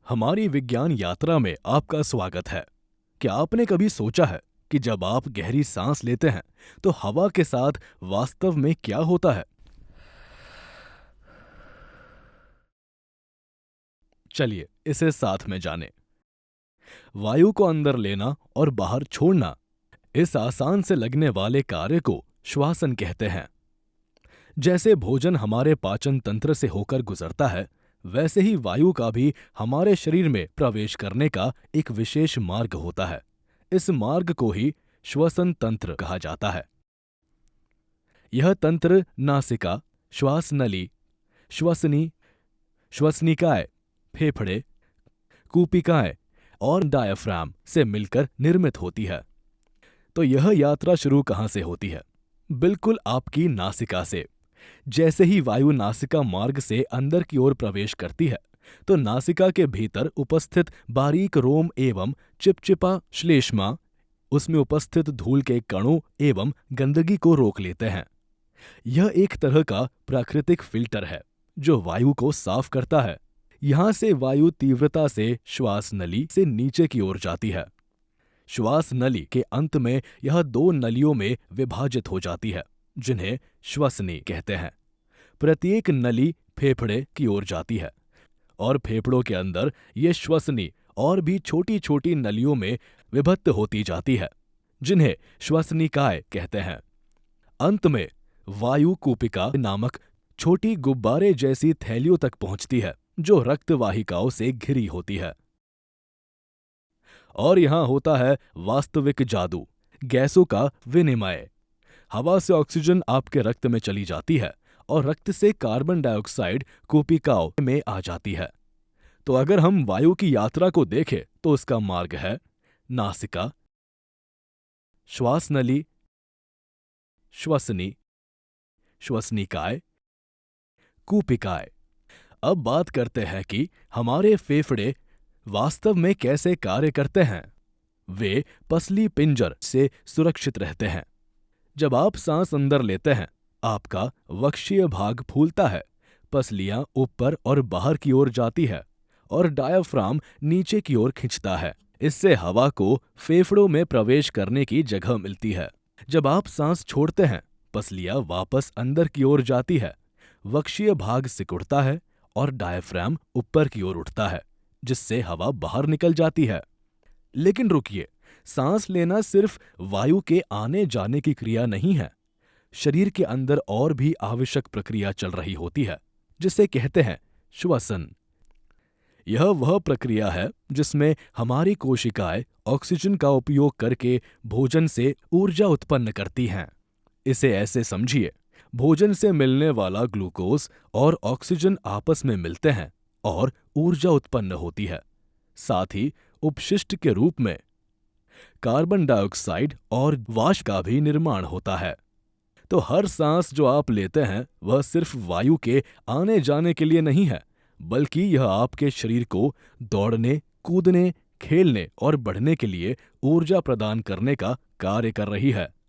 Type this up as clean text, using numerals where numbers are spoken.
हमारी विज्ञान यात्रा में आपका स्वागत है। क्या आपने कभी सोचा है कि जब आप गहरी सांस लेते हैं तो हवा के साथ वास्तव में क्या होता है? चलिए इसे साथ में जानें। वायु को अंदर लेना और बाहर छोड़ना, इस आसान से लगने वाले कार्य को श्वासन कहते हैं। जैसे भोजन हमारे पाचन तंत्र से होकर गुजरता है, वैसे ही वायु का भी हमारे शरीर में प्रवेश करने का एक विशेष मार्ग होता है। इस मार्ग को ही श्वसन तंत्र कहा जाता है। यह तंत्र नासिका, श्वास नली, श्वसनी, श्वसनिकाएं, फेफड़े, कूपिकाएं और डायफ्राम से मिलकर निर्मित होती है। तो यह यात्रा शुरू कहाँ से होती है? बिल्कुल आपकी नासिका से। जैसे ही वायु नासिका मार्ग से अंदर की ओर प्रवेश करती है, तो नासिका के भीतर उपस्थित बारीक रोम एवं चिपचिपा श्लेष्मा उसमें उपस्थित धूल के कणों एवं गंदगी को रोक लेते हैं। यह एक तरह का प्राकृतिक फिल्टर है जो वायु को साफ करता है। यहां से वायु तीव्रता से श्वास नली से नीचे की ओर जाती है। श्वास नली के अंत में यह दो नलियों में विभाजित हो जाती है, जिन्हें श्वसनी कहते हैं। प्रत्येक नली फेफड़े की ओर जाती है और फेफड़ों के अंदर ये श्वसनी और भी छोटी छोटी नलियों में विभक्त होती जाती है, जिन्हें श्वसनिकाएं कहते हैं। अंत में वायु कूपिका नामक छोटी गुब्बारे जैसी थैलियों तक पहुंचती है, जो रक्त वाहिकाओं से घिरी होती है। और यहां होता है वास्तविक जादू, गैसों का विनिमय। हवा से ऑक्सीजन आपके रक्त में चली जाती है और रक्त से कार्बन डाइऑक्साइड कूपिकाओं में आ जाती है। तो अगर हम वायु की यात्रा को देखें तो उसका मार्ग है नासिका, श्वास नली, श्वसनी, श्वसनिकाएं, कूपिकाएं। अब बात करते हैं कि हमारे फेफड़े वास्तव में कैसे कार्य करते हैं। वे पसली पिंजर से सुरक्षित रहते हैं। जब आप सांस अंदर लेते हैं, आपका वक्षीय भाग फूलता है, पसलियां ऊपर और बाहर की ओर जाती है और डायाफ्राम नीचे की ओर खिंचता है। इससे हवा को फेफड़ों में प्रवेश करने की जगह मिलती है। जब आप सांस छोड़ते हैं, पसलियां वापस अंदर की ओर जाती है, वक्षीय भाग सिकुड़ता है और डायाफ्राम ऊपर की ओर उठता है, जिससे हवा बाहर निकल जाती है। लेकिन रुकिए, सांस लेना सिर्फ वायु के आने जाने की क्रिया नहीं है। शरीर के अंदर और भी आवश्यक प्रक्रिया चल रही होती है, जिसे कहते हैं श्वसन। यह वह प्रक्रिया है जिसमें हमारी कोशिकाएं ऑक्सीजन का उपयोग करके भोजन से ऊर्जा उत्पन्न करती हैं। इसे ऐसे समझिए, भोजन से मिलने वाला ग्लूकोज और ऑक्सीजन आपस में मिलते हैं और ऊर्जा उत्पन्न होती है। साथ ही उपशिष्ट के रूप में कार्बन डाइऑक्साइड और वाष्प का भी निर्माण होता है। तो हर सांस जो आप लेते हैं वह सिर्फ वायु के आने जाने के लिए नहीं है, बल्कि यह आपके शरीर को दौड़ने, कूदने, खेलने और बढ़ने के लिए ऊर्जा प्रदान करने का कार्य कर रही है।